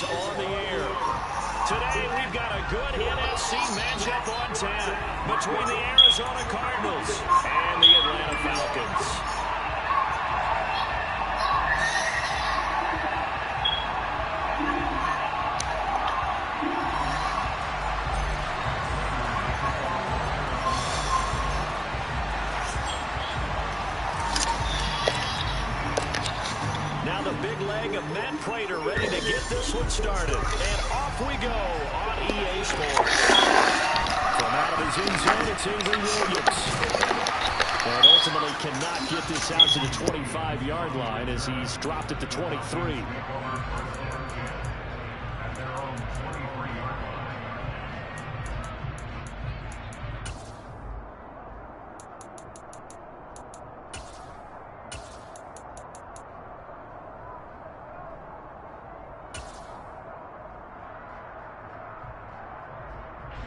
is on the air. Today, we've got a good NFC matchup on tap between the Arizona Cardinals and the Atlanta Falcons. Now the big leg of Matt Prater ready to get this one started. And off we go on EA Sports. From out of his end zone, it's Avery Williams. And ultimately cannot get this out to the 25-yard line as he's dropped at the 23.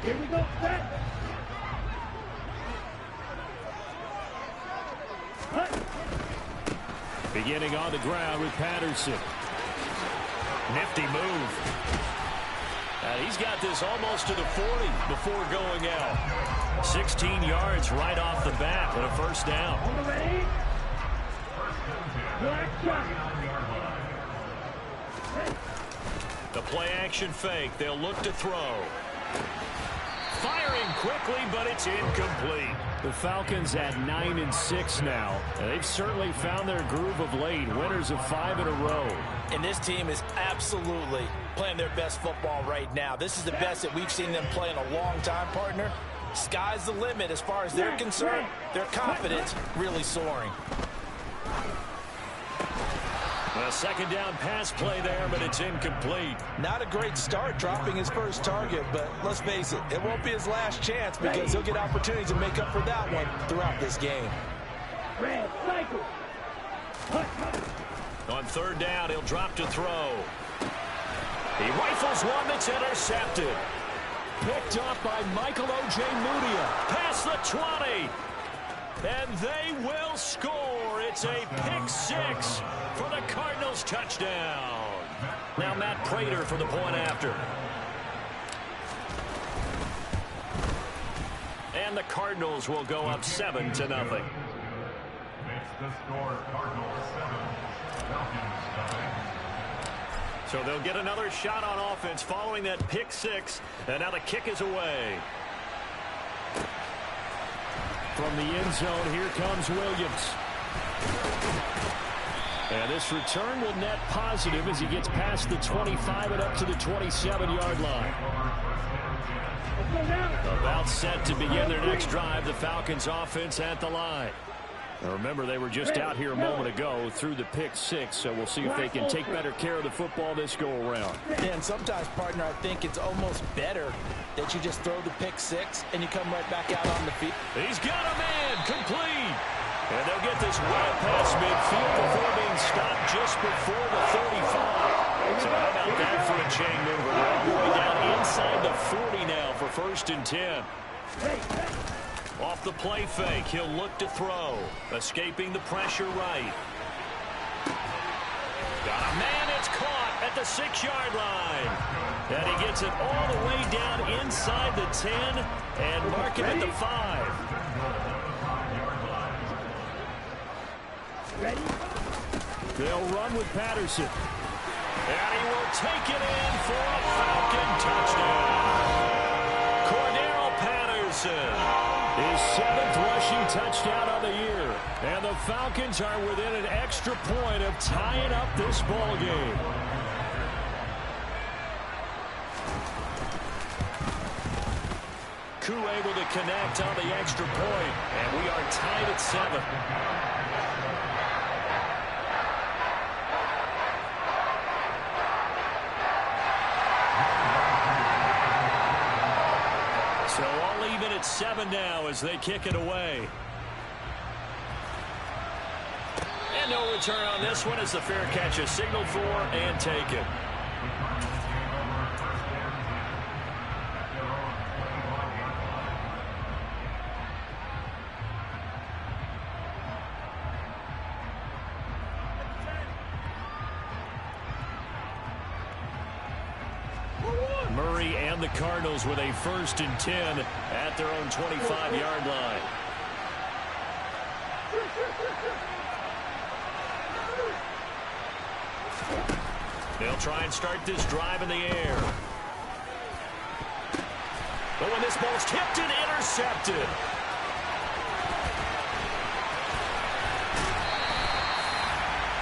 Here we go, set. Beginning on the ground with Patterson. Nifty move. He's got this almost to the 40 before going out. 16 yards right off the bat and a first down. On the ready. Black shot. The play action fake. They'll look to throw. Firing quickly, but it's incomplete. The Falcons at 9-6 now. They've certainly found their groove of late. Winners of 5 in a row. And this team is absolutely playing their best football right now. This is the best that we've seen them play in a long time, partner. Sky's the limit as far as they're concerned. Their confidence really soaring. A second down pass play there, but it's incomplete. Not a great start dropping his first target, but let's face it, it won't be his last chance because he'll get opportunities to make up for that one throughout this game. Red cycle. On third down, he'll drop to throw. He rifles one that's intercepted. Picked up by Michael O.J. Mudia. Past the 20. And they will score. It's a pick six for the Cardinals touchdown. Now Matt Prater for the point after. And the Cardinals will go up 7-0. Makes the score Cardinals 7, Falcons nothing. So they'll get another shot on offense following that pick six. And now the kick is away. From the end zone, here comes Williams. And this return will net positive as he gets past the 25 and up to the 27-yard line. About set to begin their next drive, the Falcons offense at the line. Now remember, they were just out here a moment ago through the pick six, so we'll see if they can take better care of the football this go-around. And sometimes, partner, I think it's almost better that you just throw the pick six and you come right back out on the field. He's got a man, complete. And they'll get this well past midfield before being stopped just before the 35. So how about that for a chain mover? We're all the way down inside the 40 now for 1st and 10. Off the play fake, he'll look to throw. Escaping the pressure right. Got a man, it's caught at the 6-yard line. And he gets it all the way down inside the 10 and mark him at the 5. They'll run with Patterson. And he will take it in for a Falcon touchdown. Cordero Patterson. His 7th rushing touchdown of the year. And the Falcons are within an extra point of tying up this ball game. Koo able to connect on the extra point. And we are tied at 7. So all even at 7 now as they kick it away. And no return on this one as the fair catch is signaled for and taken. Murray and the Cardinals with a 1st and 10 at their own 25-yard line. They'll try and start this drive in the air. But when this ball's tipped and intercepted.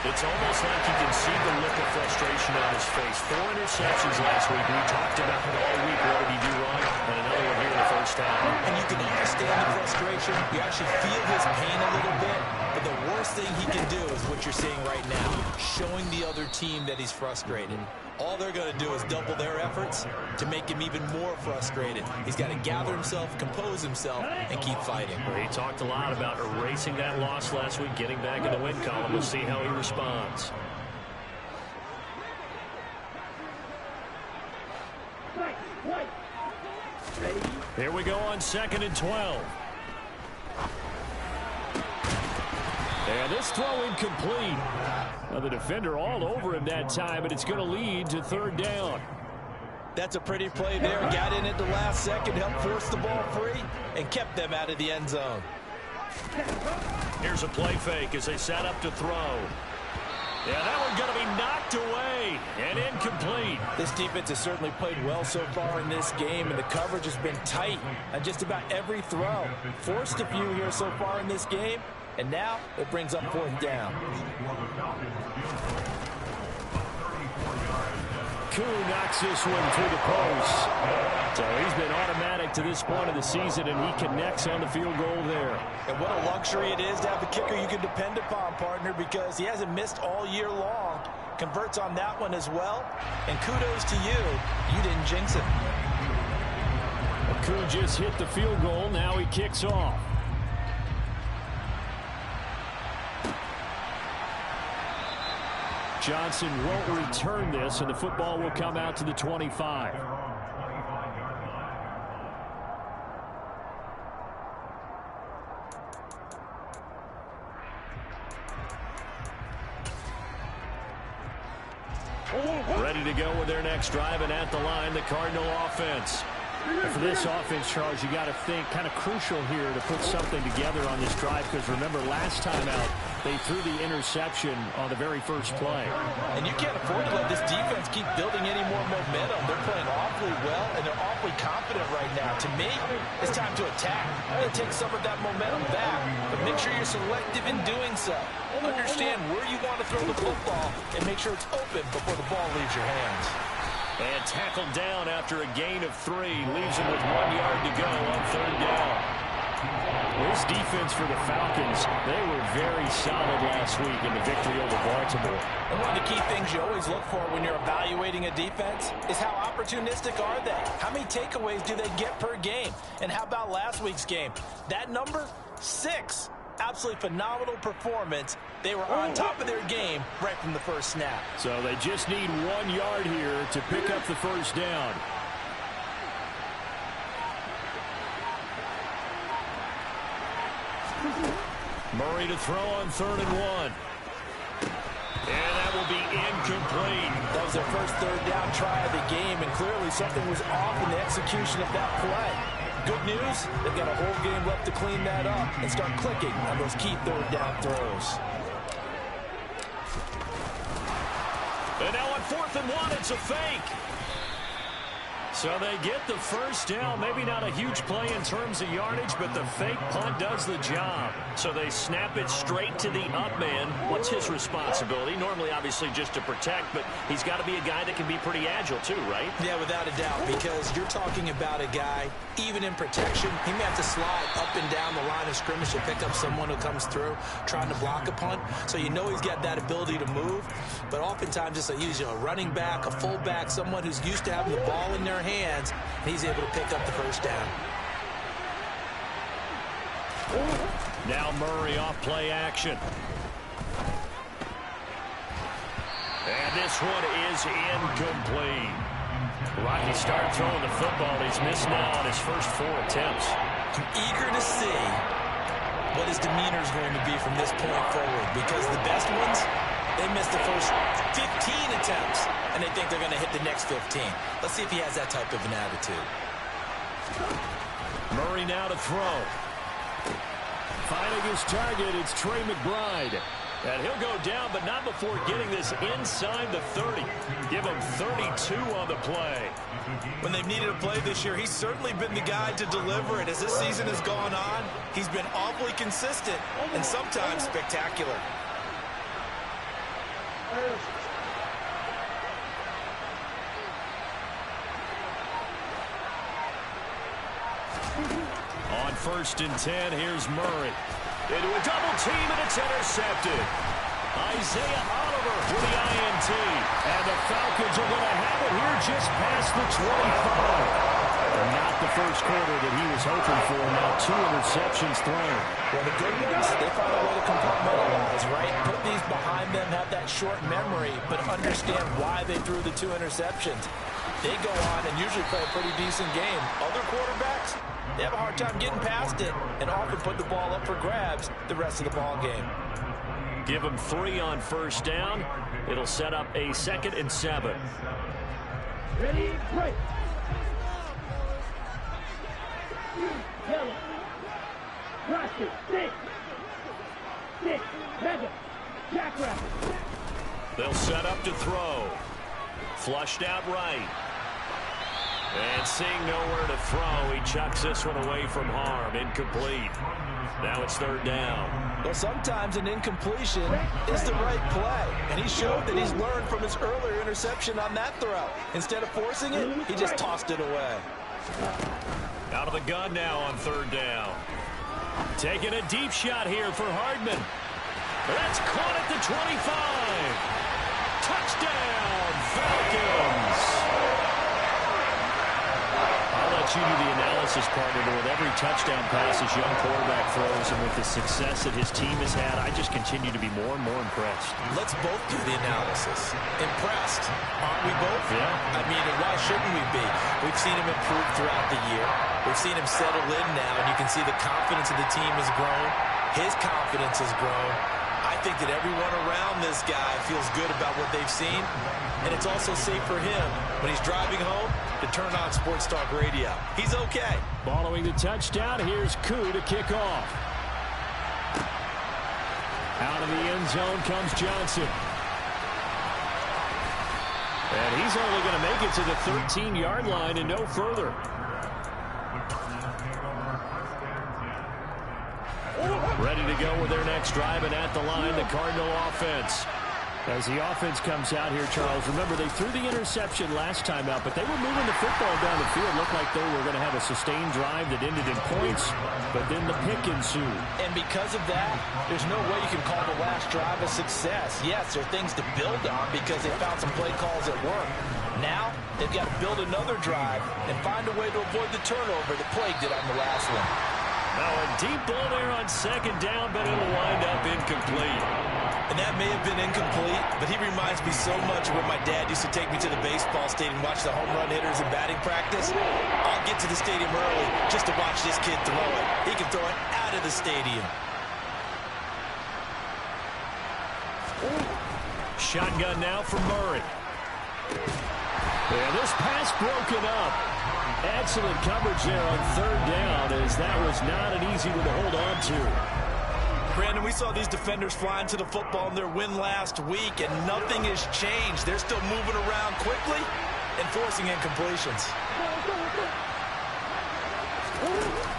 It's almost like you can see the look of frustration on his face. 4 interceptions last week. We talked about it all week. What did he do wrong? And another one here in the first half. And you can understand the frustration. You actually feel his pain a little bit. But the worst thing he can do is what you're seeing right now, showing the other team that he's frustrated. All they're going to do is double their efforts to make him even more frustrated. He's got to gather himself, compose himself, and keep fighting. He talked a lot about erasing that loss last week, getting back in the win column. We'll see how he responds. Here we go on 2nd and 12. And this throw incomplete. The defender all over him that time, but it's going to lead to 3rd down. That's a pretty play there. Got in at the last second, helped force the ball free, and kept them out of the end zone. Here's a play fake as they set up to throw. Yeah, that one's going to be knocked away and incomplete. This defense has certainly played well so far in this game, and the coverage has been tight on just about every throw. Forced a few here so far in this game, and now it brings up 4th down. Koo knocks this one through the post. So he's been automatic to this point of the season, and he connects on the field goal there. And what a luxury it is to have a kicker you can depend upon, partner, because he hasn't missed all year long. Converts on that one as well. And kudos to you. You didn't jinx it. Koo just hit the field goal. Now he kicks off. Johnson won't return this, and the football will come out to the 25. Ready to go with their next drive, and at the line, the Cardinal offense. And for this offense, Charles, you got to think kind of crucial here to put something together on this drive, because remember last time out they threw the interception on the very first play. And you can't afford to let this defense keep building any more momentum. They're playing awfully well, and they're awfully confident right now. To me, it's time to attack and take some of that momentum back, but make sure you're selective in doing so. Understand where you want to throw the football and make sure it's open before the ball leaves your hands. And tackled down after a gain of 3. Leaves him with 1 yard to go on 3rd down. This defense for the Falcons, they were very solid last week in the victory over Baltimore. And one of the key things you always look for when you're evaluating a defense is how opportunistic are they? How many takeaways do they get per game? And how about last week's game? That number, 6. Absolutely phenomenal performance. They were on top of their game right from the first snap. So they just need 1 yard here to pick up the 1st down. Murray to throw on 3rd and 1. And that will be incomplete. That was their first 3rd down try of the game, and clearly something was off in the execution of that play. Good news, they've got a whole game left to clean that up and start clicking on those key 3rd down throws. And now on 4th and 1, it's a fake. So they get the 1st down. Maybe not a huge play in terms of yardage, but the fake punt does the job. So they snap it straight to the up man. What's his responsibility? Normally, obviously, just to protect, but he's got to be a guy that can be pretty agile too, right? Yeah, without a doubt, because you're talking about a guy, even in protection, he may have to slide up and down the line of scrimmage to pick up someone who comes through trying to block a punt. So you know he's got that ability to move, but oftentimes it's a running back, a fullback, someone who's used to having the ball in their hands, and he's able to pick up the 1st down. Now Murray off play action. And this one is incomplete. Rocky started throwing the football. He's missed now on his first 4 attempts. I'm eager to see what his demeanor is going to be from this point forward, because the best ones, They missed the first 15 attempts, and they think they're going to hit the next 15. Let's see if he has that type of an attitude. Murray now to throw. Finding his target, it's Trey McBride. And he'll go down, but not before getting this inside the 30. Give him 32 on the play. When they've needed a play this year, he's certainly been the guy to deliver it. As this season has gone on, he's been awfully consistent and sometimes spectacular. On 1st and 10, here's Murray. Into a double team, and it's intercepted. Isaiah Oliver with the INT. And the Falcons are going to have it here just past the 25. Not the first quarter that he was hoping for. Now 2 interceptions thrown. Well, the good ones, they find a way to compartmentalize, right? Put these behind them, have that short memory, but understand why they threw the 2 interceptions. They go on and usually play a pretty decent game. Other quarterbacks, they have a hard time getting past it and often put the ball up for grabs the rest of the ball game. Give him 3 on 1st down. It'll set up a 2nd and 7. Ready, break. Yellow. Roster, stick. Stick, mega. Jackrabbit. They'll set up to throw. Flushed out right. And seeing nowhere to throw, he chucks this one away from harm. Incomplete. Now it's 3rd down. Well, sometimes an incompletion is the right play. And he showed that he's learned from his earlier interception on that throw. Instead of forcing it, he just tossed it away. Out of the gun now on 3rd down. Taking a deep shot here for Hardman. That's caught at the 25. Touchdown, Falcons. I'll let you do the analysis, partner, but with every touchdown pass his young quarterback throws and with the success that his team has had, I just continue to be more and more impressed. Let's both do the analysis. Impressed, aren't we both? Yeah. I mean, and why shouldn't we be? We've seen him improve throughout the year. We've seen him settle in now, and you can see the confidence of the team has grown. His confidence has grown. I think that everyone around this guy feels good about what they've seen, and it's also safe for him when he's driving home to turn on Sports Talk Radio. He's okay. Following the touchdown, here's Koo to kick off. Out of the end zone comes Johnson. And he's only going to make it to the 13-yard line and no further. Ready to go with their next drive, and at the line, the Cardinal offense. As the offense comes out here, Charles, remember they threw the interception last time out, but they were moving the football down the field. Looked like they were going to have a sustained drive that ended in points, but then the pick ensued. And because of that, there's no way you can call the last drive a success. Yes, there are things to build on because they found some play calls that work. Now, they've got to build another drive and find a way to avoid the turnover that plagued it on the last one. Now a deep ball there on 2nd down, but it'll wind up incomplete. And that may have been incomplete, but he reminds me so much of when my dad used to take me to the baseball stadium and watch the home run hitters in batting practice. I'll get to the stadium early just to watch this kid throw it. He can throw it out of the stadium. Shotgun now for Murray. And this pass broken up. Excellent coverage there on 3rd down, as that was not an easy one to hold on to. Brandon, we saw these defenders flying to the football in their win last week, and nothing has changed. They're still moving around quickly and forcing incompletions.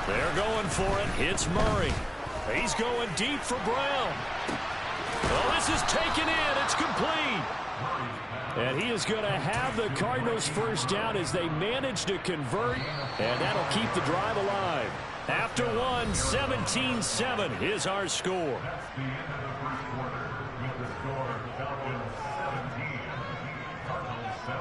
They're going for it. It's Murray. He's going deep for Brown. Well, this is taken in. It's complete. And he is going to have the Cardinals' 1st down as they manage to convert, and that'll keep the drive alive. After one, 17-7 is our score. That's the end of the first quarter with the score Falcons 17, Cardinals 7.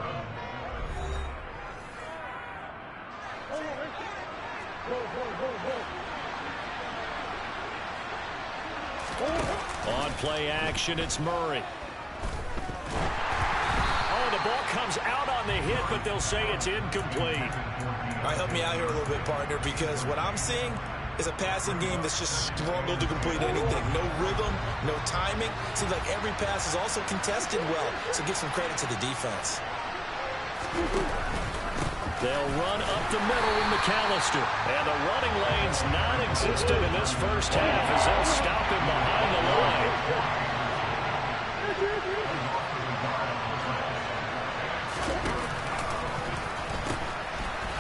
On play action, it's Murray. Oh, the ball comes out on the hit, but they'll say it's incomplete. All right, help me out here a little bit, partner, because what I'm seeing, is a passing game that's just struggled to complete anything. No rhythm, no timing. Seems like every pass is also contested well, so give some credit to the defense. They'll run up the middle with McAllister. And the running lane's non-existent in this first half as they'll stop him behind the line.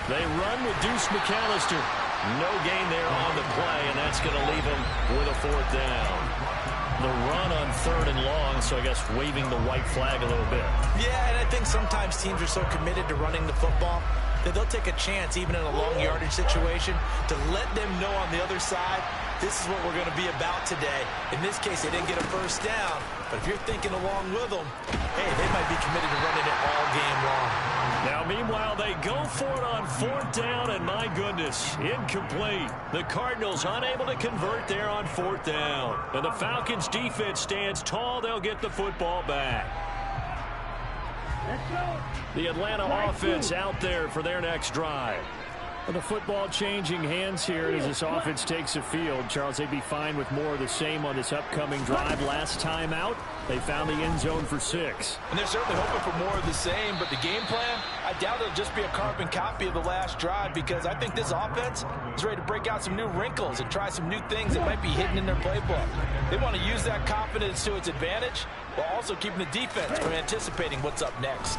They run with Deuce McAllister. No gain there on the play, and that's going to leave him with a 4th down. The run on 3rd and long, so I guess waving the white flag a little bit. Yeah, and I think sometimes teams are so committed to running the football that they'll take a chance, even in a long yardage situation, to let them know on the other side, this is what we're going to be about today. In this case, they didn't get a first down, but if you're thinking along with them, hey, they might be committed to running it all game long. Now, meanwhile, they go for it on 4th down, and my goodness, incomplete. The Cardinals unable to convert there on 4th down. And the Falcons' defense stands tall. They'll get the football back. The Atlanta offense out there for their next drive. And the football changing hands here as this offense takes the field. Charles, they'd be fine with more of the same on this upcoming drive. Last time out, they found the end zone for 6. And they're certainly hoping for more of the same, but the game plan, I doubt it'll just be a carbon copy of the last drive, because I think this offense is ready to break out some new wrinkles and try some new things that might be hidden in their playbook. They want to use that confidence to its advantage while also keeping the defense from anticipating what's up next.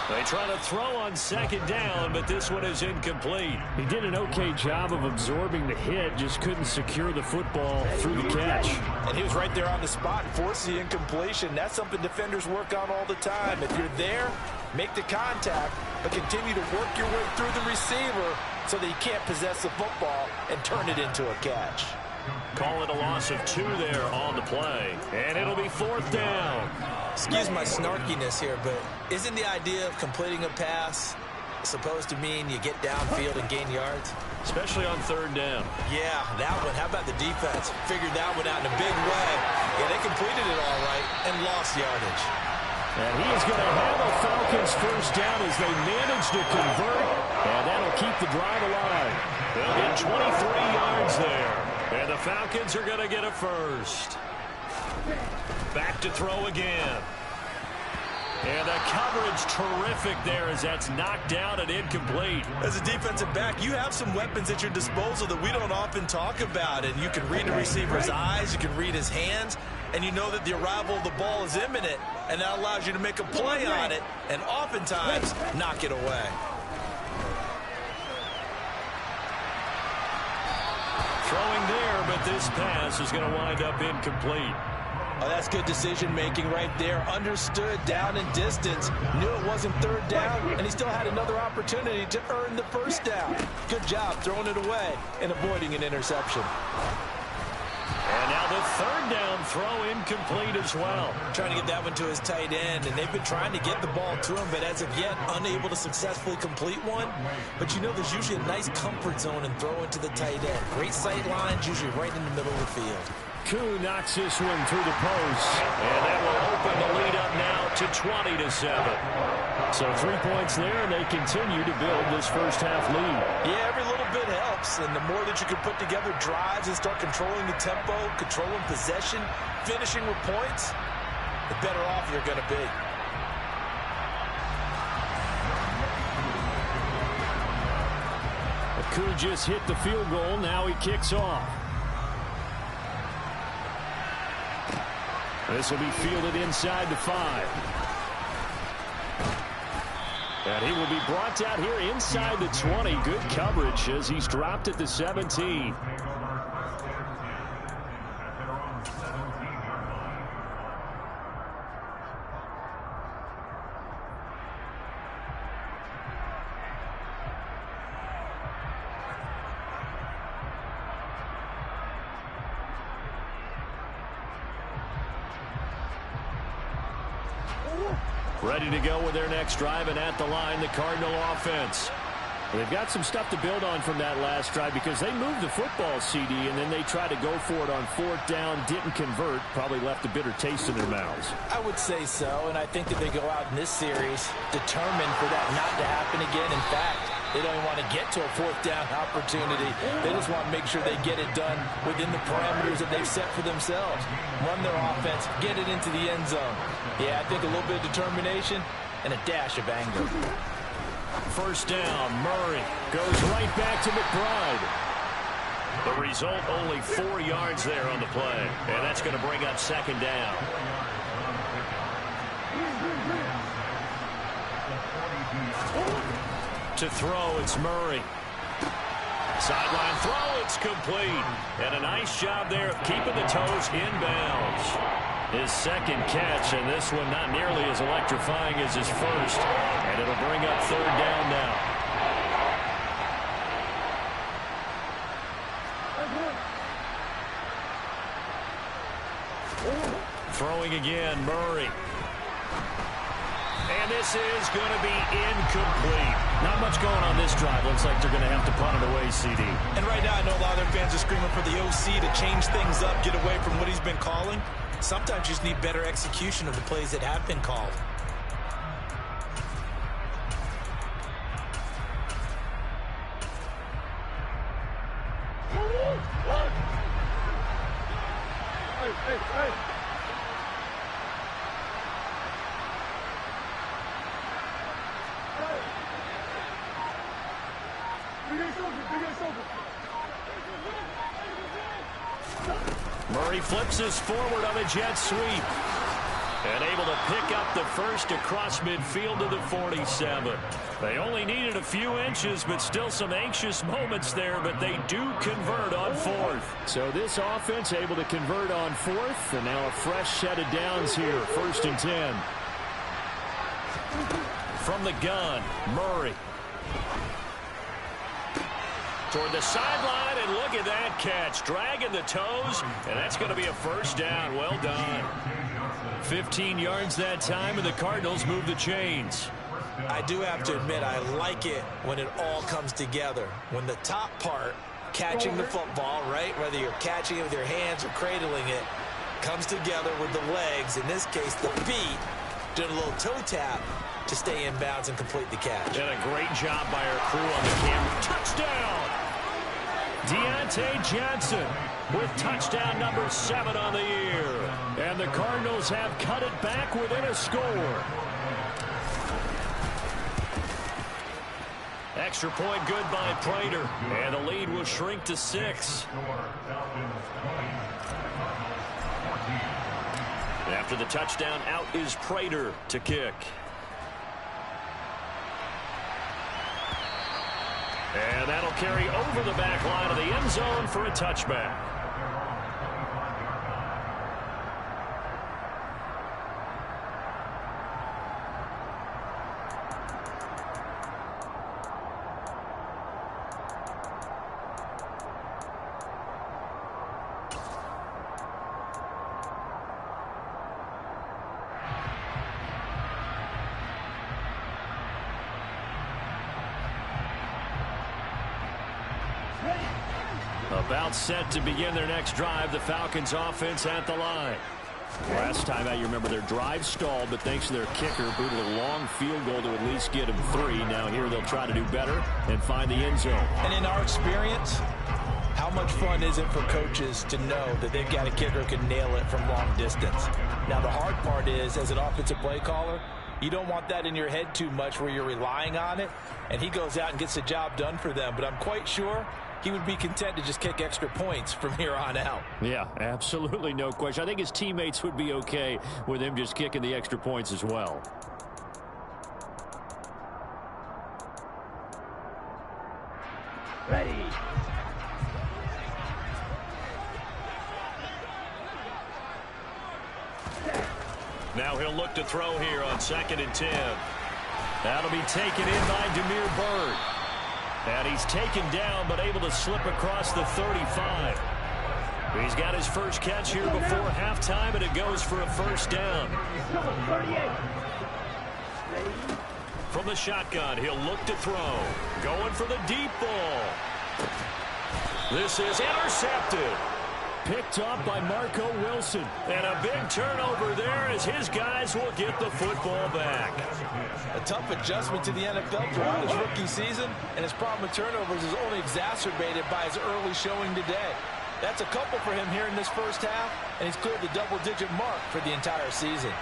They try to throw on 2nd down, but this one is incomplete. He did an okay job of absorbing the hit, just couldn't secure the football through the catch. And he was right there on the spot, forced the incompletion. That's something defenders work on all the time. If you're there, make the contact, but continue to work your way through the receiver so that he can't possess the football and turn it into a catch. Call it a loss of 2 there on the play. And it'll be 4th down. Excuse my snarkiness here, but isn't the idea of completing a pass supposed to mean you get downfield and gain yards? Especially on 3rd down. Yeah, that one. How about the defense? Figured that one out in a big way. Yeah, they completed it all right and lost yardage. And he is going to have a Falcons 1st down as they manage to convert. And that'll keep the drive alive. They'll get 23 yards there. And the Falcons are going to get a 1st. Back to throw again. And the coverage terrific there as that's knocked down and incomplete. As a defensive back, you have some weapons at your disposal that we don't often talk about. And you can read the receiver's eyes, you can read his hands, and you know that the arrival of the ball is imminent. And that allows you to make a play on it and oftentimes knock it away. Throwing there, but this pass is going to wind up incomplete. Oh, that's good decision-making right there. Understood down and distance. Knew it wasn't 3rd down, and he still had another opportunity to earn the 1st down. Good job throwing it away and avoiding an interception. And now the 3rd down throw incomplete as well. Trying to get that one to his tight end, and they've been trying to get the ball to him, but as of yet, unable to successfully complete one. But you know there's usually a nice comfort zone in throwing to the tight end. Great sight lines, usually right in the middle of the field. Koo knocks this one through the post. And that will open the lead up now to 20-7. So 3 points there, and they continue to build this first half lead. Yeah, every little bit helps, and the more that you can put together drives and start controlling the tempo, controlling possession, finishing with points, the better off you're going to be. Koo just hit the field goal. Now he kicks off. This will be fielded inside the 5. And he will be brought out here inside the 20. Good coverage as he's dropped at the 17. Ready to go with their next drive, and at the line, the Cardinal offense. They've got some stuff to build on from that last drive because they moved the football, CD, and then they tried to go for it on 4th down, didn't convert, probably left a bitter taste in their mouths. I would say so, and I think that they go out in this series determined for that not to happen again. In fact, They don't even want to get to a fourth down opportunity. They just want to make sure they get it done within the parameters that they've set for themselves. Run their offense, get it into the end zone. Yeah, I think a little bit of determination and a dash of anger. First down, Murray goes right back to McBride. The result, only 4 yards there on the play. And that's going to bring up second down. To throw, it's Murray. Sideline throw, it's complete. And a nice job there of keeping the toes inbounds. His second catch, and this one not nearly as electrifying as his first. And it'll bring up third down now. Throwing again, Murray. And this is going to be incomplete. Not much going on this drive. Looks like they're going to have to punt it away, CD. And right now, I know a lot of their fans are screaming for the OC to change things up, get away from what he's been calling. Sometimes you just need better execution of the plays that have been called. Hey. Murray flips his forward on a jet sweep. And able to pick up the first across midfield to the 47. They only needed a few inches, but still some anxious moments there, but they do convert on fourth. So this offense able to convert on fourth, and now a fresh set of downs here, 1st and 10. From the gun, Murray. Toward the sideline, and look at that catch. Dragging the toes, and that's going to be a first down. Well done. 15 yards that time, and the Cardinals move the chains. I do have to admit, I like it when it all comes together. When the top part, catching the football, right, whether you're catching it with your hands or cradling it, comes together with the legs, in this case the feet, doing a little toe tap to stay in bounds and complete the catch. And a great job by our crew on the camera. Touchdown! Deontay Johnson with touchdown number 7 on the year. And the Cardinals have cut it back within a score. Extra point good by Prater. And the lead will shrink to 6. After the touchdown, out is Prater to kick. And that'll carry over the back line of the end zone for a touchback. About set to begin their next drive. The Falcons offense at the line. Last time out, you remember their drive stalled, but thanks to their kicker, booted a long field goal to at least get them 3. Now here they'll try to do better and find the end zone. And in our experience, how much fun is it for coaches to know that they've got a kicker who can nail it from long distance? Now the hard part is, as an offensive play caller, you don't want that in your head too much where you're relying on it, and he goes out and gets the job done for them. But I'm quite sure he would be content to just kick extra points from here on out. Yeah, absolutely, no question. I think his teammates would be okay with him just kicking the extra points as well. Ready. Now he'll look to throw here on 2nd and 10. That'll be taken in by Demir Bird. And he's taken down, but able to slip across the 35. He's got his first catch here before halftime, and it goes for a first down. From the shotgun, he'll look to throw. Going for the deep ball. This is intercepted. Picked off by Marco Wilson. And a big turnover there as his guys will get the football back. A tough adjustment to the NFL throughout his rookie season, and his problem with turnovers is only exacerbated by his early showing today. That's a couple for him here in this first half, and he's cleared the double-digit mark for the entire season.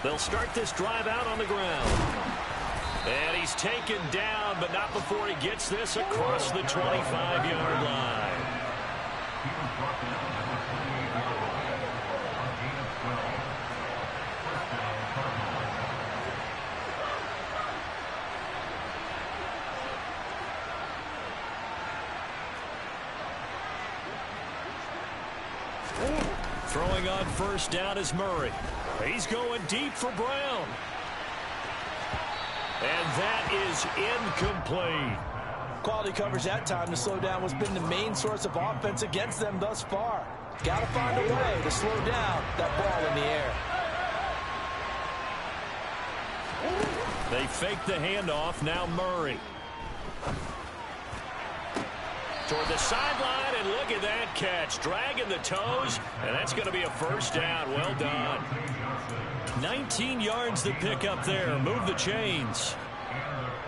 They'll start this drive out on the ground. And he's taken down, but not before he gets this across the 25-yard line. Throwing on first down is Murray. He's going deep for Brown. And that is incomplete. Quality coverage that time to slow down has been the main source of offense against them thus far. Got to find a way to slow down that ball in the air. They fake the handoff. Now Murray. Toward the sideline, and look at that catch. Dragging the toes, and that's going to be a first down. Well done. 19 yards to pick up there. Move the chains.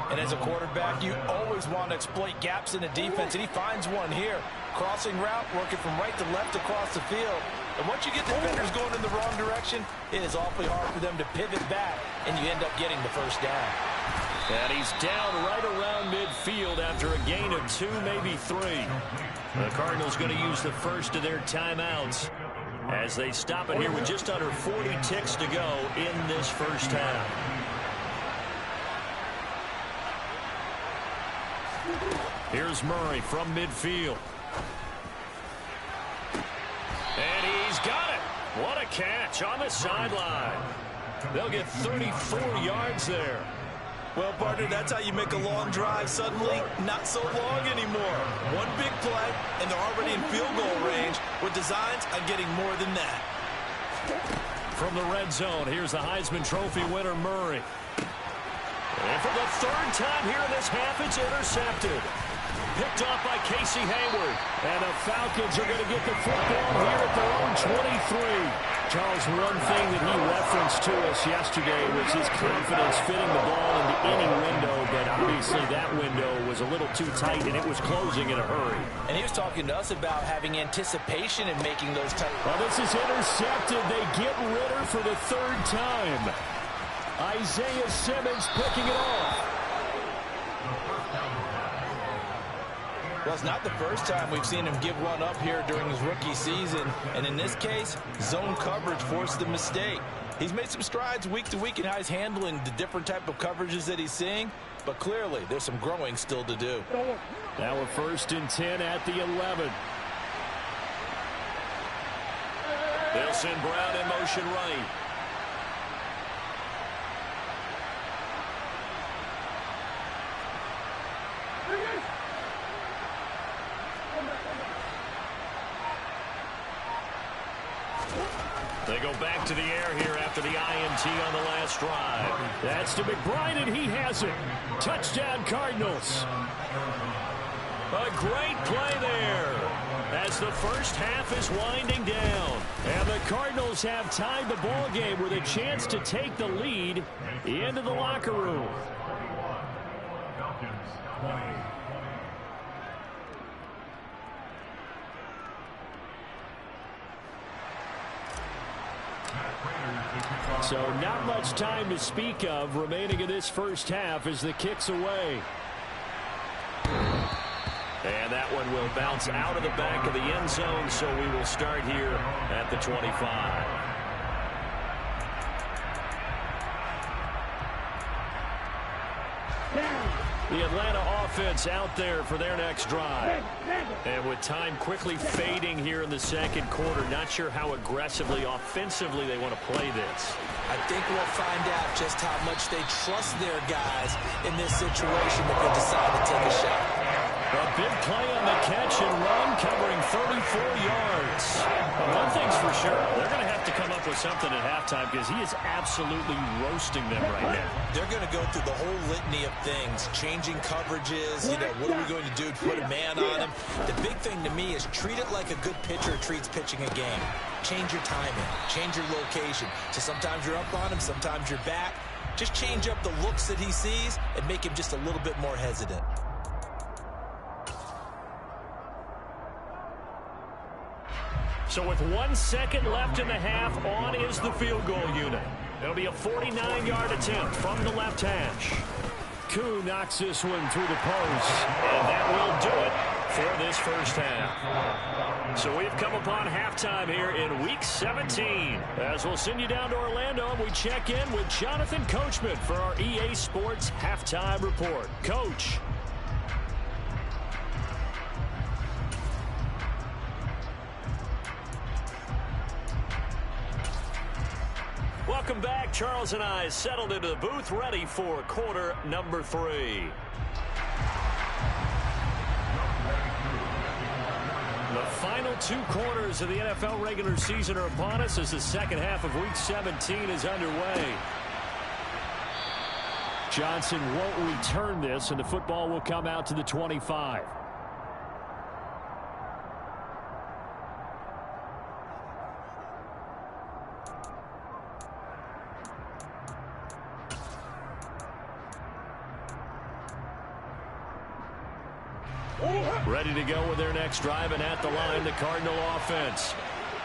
And as a quarterback, you always want to exploit gaps in the defense, and he finds one here. Crossing route, working from right to left across the field. And once you get defenders going in the wrong direction, it is awfully hard for them to pivot back, and you end up getting the first down. And he's down right around midfield after a gain of 2, maybe 3. The Cardinals going to use the first of their timeouts as they stop it here with just under 40 ticks to go in this first half. Here's Murray from midfield. And he's got it. What a catch on the sideline. They'll get 34 yards there. Well, partner, that's how you make a long drive suddenly not so long anymore. One big play, and they're already in field goal range with designs on getting more than that. From the red zone, here's the Heisman Trophy winner, Murray. And for the third time here in this half, it's intercepted. Picked off by Casey Hayward. And the Falcons are going to get the football here at their own 23. Charles, one thing that he referenced to us yesterday was his confidence fitting the ball into any window, but obviously that window was a little too tight, and it was closing in a hurry. And he was talking to us about having anticipation in making those tight. Well, this is intercepted. They get Ritter for the third time. Isaiah Simmons picking it off. Well, it's not the first time we've seen him give one up here during his rookie season. And in this case, zone coverage forced the mistake. He's made some strides week to week in how he's handling the different type of coverages that he's seeing. But clearly, there's some growing still to do. Now we're 1st and 10 at the 11. They'll send Brown in motion right. They go back to the air here after the INT on the last drive. That's to McBride, and he has it. Touchdown, Cardinals. A great play there as the first half is winding down. And the Cardinals have tied the ball game with a chance to take the lead into the locker room. So not much time to speak of remaining in this first half as the kick's away. And that one will bounce out of the back of the end zone, so we will start here at the 25. The Atlanta offense out there for their next drive. And with time quickly fading here in the second quarter, not sure how aggressively, offensively they want to play this. I think we'll find out just how much they trust their guys in this situation if they decide to take a shot. A big play on the catch and run, covering 34 yards. One thing's for sure, they're going to have to come up with with something at halftime because he is absolutely roasting them right now. They're going to go through the whole litany of things, changing coverages, what are we going to do to put a man on him? The big thing to me is treat it like a good pitcher treats pitching a game. Change your timing, change your location. So sometimes you're up on him, sometimes you're back. Just change up the looks that he sees and make him just a little bit more hesitant. So with 1 second left in the half, on is the field goal unit. It'll be a 49-yard attempt from the left hash. Koo knocks this one through the post, and that will do it for this first half. So we've come upon halftime here in Week 17. As we'll send you down to Orlando, and we check in with Jonathan Coachman for our EA Sports Halftime Report. Coach. Welcome back. Charles and I settled into the booth, ready for quarter number 3. The final 2 quarters of the NFL regular season are upon us as the second half of Week 17 is underway. Johnson won't return this, and the football will come out to the 25. Ready to go with their next drive, and at the line, the Cardinal offense.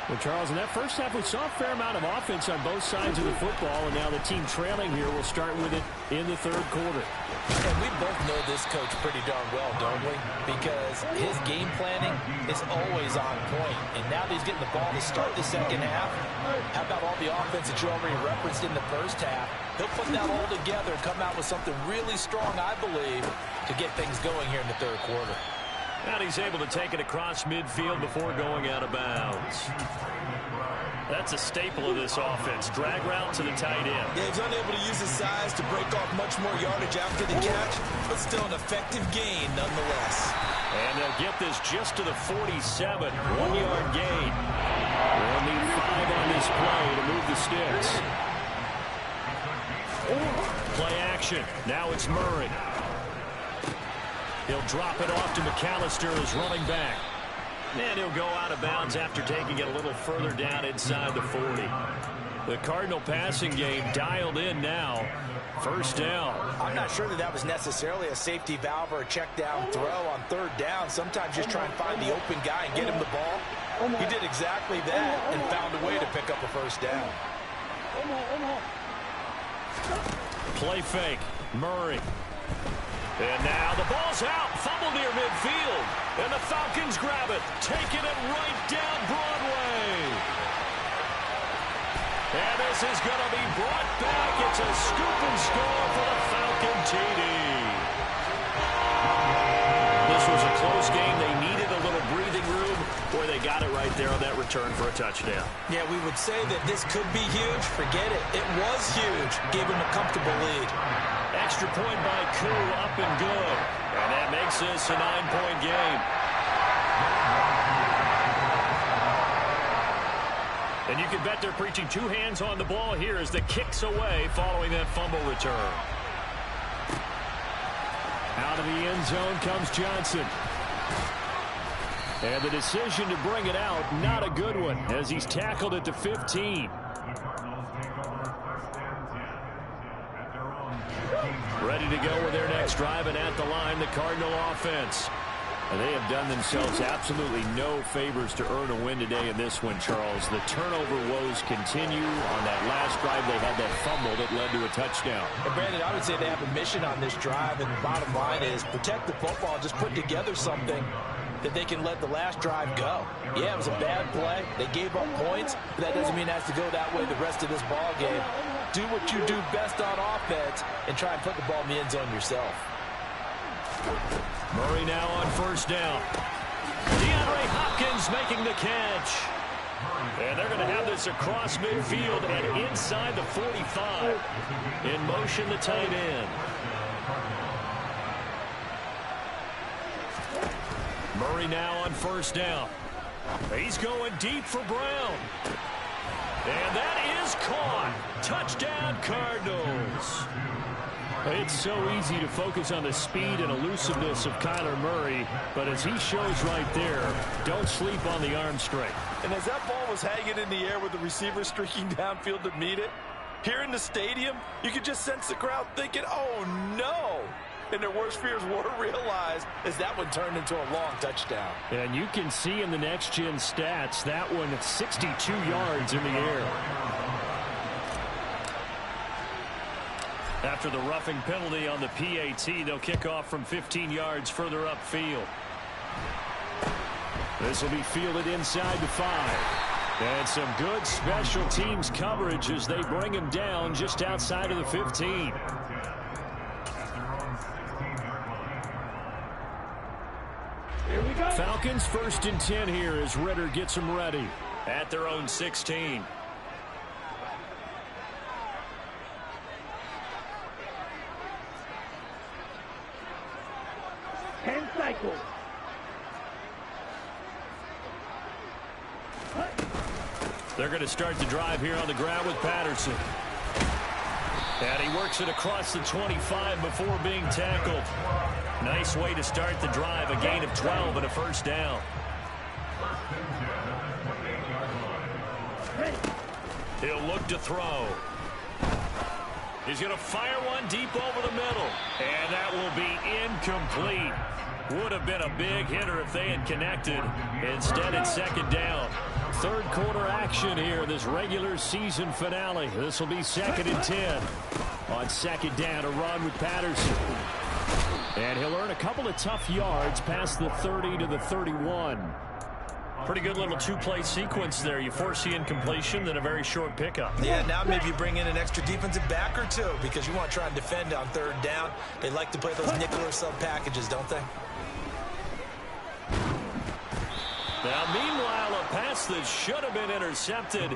Well, Charles, in that first half, we saw a fair amount of offense on both sides of the football, and now the team trailing here will start with it in the third quarter. And we both know this coach pretty darn well, don't we? Because his game planning is always on point. And now that he's getting the ball to start the second half, how about all the offense that you already referenced in the first half? He'll put that all together and come out with something really strong, I believe, to get things going here in the third quarter. And he's able to take it across midfield before going out of bounds. That's a staple of this offense. Drag route to the tight end. Yeah, he's unable to use his size to break off much more yardage after the catch, but still an effective gain nonetheless. And they'll get this just to the 47. 1-yard gain. They'll need 5 on this play to move the sticks. Play action. Now it's Murray. He'll drop it off to McAllister as running back. And he'll go out of bounds after taking it a little further down inside the 40. The Cardinal passing game dialed in now. First down. I'm not sure that was necessarily a safety valve or a check down throw on third down. Sometimes just try and find the open guy and get him the ball. He did exactly that and found a way to pick up a first down. Play fake. Murray. And now the ball's out. Fumble near midfield. And the Falcons grab it. Taking it right down Broadway. And this is going to be brought back. It's a scoop and score for the Falcon TD. This was a close game. They needed a little breathing room. Boy, they got it right there on that return for a touchdown. Yeah, we would say that this could be huge. Forget it. It was huge. Gave him a comfortable lead. Extra point by Koo, up and good. And that makes this a 9-point game. And you can bet they're preaching 2 hands on the ball here as the kick's away following that fumble return. Out of the end zone comes Johnson. And the decision to bring it out, not a good one, as he's tackled at the 15. Ready to go with their next drive, and at the line, the Cardinal offense. And they have done themselves absolutely no favors to earn a win today in this one, Charles. The turnover woes continue. On that last drive, they had that fumble that led to a touchdown. And Brandon, I would say they have a mission on this drive, and the bottom line is protect the football, just put together something that they can let the last drive go. Yeah, it was a bad play. They gave up points, but that doesn't mean it has to go that way the rest of this ball game. Do what you do best on offense and try and put the ball in the end zone yourself. Murray now on first down. DeAndre Hopkins making the catch. And they're going to have this across midfield and inside the 45. In motion, the tight end. Murray now on first down. He's going deep for Brown. And that is caught. Touchdown, Cardinals. It's so easy to focus on the speed and elusiveness of Kyler Murray, but as he shows right there, don't sleep on the arm strength. And as that ball was hanging in the air with the receiver streaking downfield to meet it, here in the stadium, you could just sense the crowd thinking, oh, no. And their worst fears were realized as that one turned into a long touchdown. And you can see in the next-gen stats, that one at 62 yards in the air. After the roughing penalty on the PAT, they'll kick off from 15 yards further upfield. This will be fielded inside the 5. And some good special teams coverage as they bring him down just outside of the 15. Here we go. Falcons 1st and 10 here as Ritter gets them ready at their own 16. Cycle. They're going to start the drive here on the ground with Patterson. And he works it across the 25 before being tackled. Nice way to start the drive, a gain of 12 and a first down. He'll look to throw. He's going to fire one deep over the middle. And that will be incomplete. Would have been a big hitter if they had connected. Instead, it's second down. Third quarter action here, this regular season finale. This will be 2nd and 10. On second down, a run with Patterson. And he'll earn a couple of tough yards past the 30 to the 31. Pretty good little two-play sequence there. You force the incompletion, then a very short pickup. Yeah, now maybe you bring in an extra defensive back or two because you want to try and defend on third down. They like to play those nickel or sub packages, don't they? Now, meanwhile, a pass that should have been intercepted,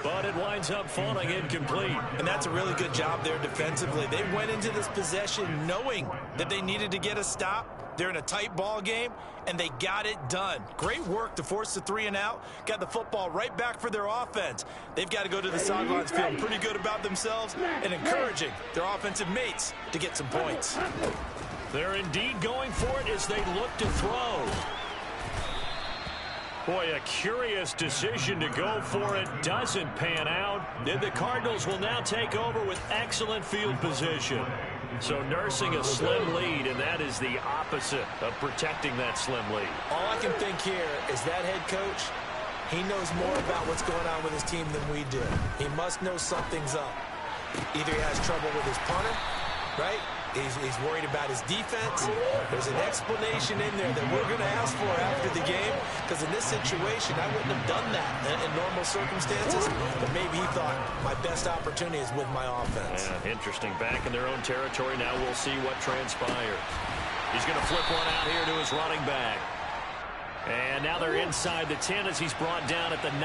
but it winds up falling incomplete. And that's a really good job there defensively. They went into this possession knowing that they needed to get a stop. They're in a tight ball game, and they got it done. Great work to force the 3 and out. Got the football right back for their offense. They've got to go to the sidelines feeling pretty good about themselves and encouraging their offensive mates to get some points. They're indeed going for it as they look to throw. Boy, a curious decision to go for it doesn't pan out. The Cardinals will now take over with excellent field position. So nursing a slim lead, and that is the opposite of protecting that slim lead. All I can think here is that head coach, he knows more about what's going on with his team than we do. He must know something's up. Either he has trouble with his punter, right? He's worried about his defense. There's an explanation in there that we're going to ask for after the game, because in this situation, I wouldn't have done that in normal circumstances, but maybe he thought my best opportunity is with my offense. Yeah, interesting. Back in their own territory. Now we'll see what transpires. He's going to flip one out here to his running back. And now they're inside the 10 as he's brought down at the 9.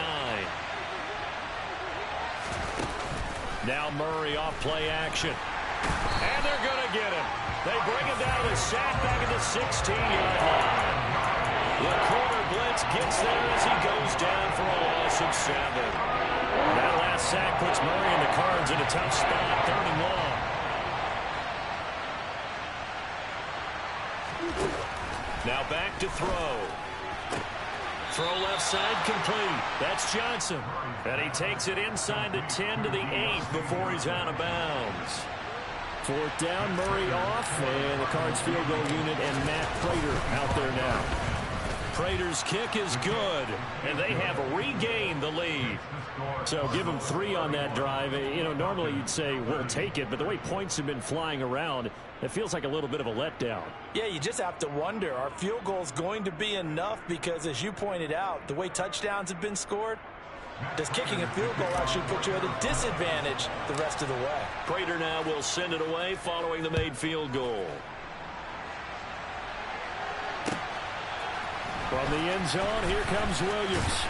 Now Murray off play action. And they're going to get him. They bring him down to the sack back at the 16-yard line. The corner blitz gets there as he goes down for a loss of 7. That last sack puts Murray and the Cards in a tough spot, 3rd and long. Now back to throw. Throw left side complete. That's Johnson. And he takes it inside the 10 to the 8 before he's out of bounds. 4th down, Murray off, and the Cards field goal unit and Matt Prater out there now. Prater's kick is good, and they have regained the lead. So give them 3 on that drive. You know, normally you'd say, we'll take it, but the way points have been flying around, it feels like a little bit of a letdown. Yeah, you just have to wonder, are field goals going to be enough? Because as you pointed out, the way touchdowns have been scored, does kicking a field goal actually put you at a disadvantage the rest of the way? Prater now will send it away following the made field goal. From the end zone, here comes Williams.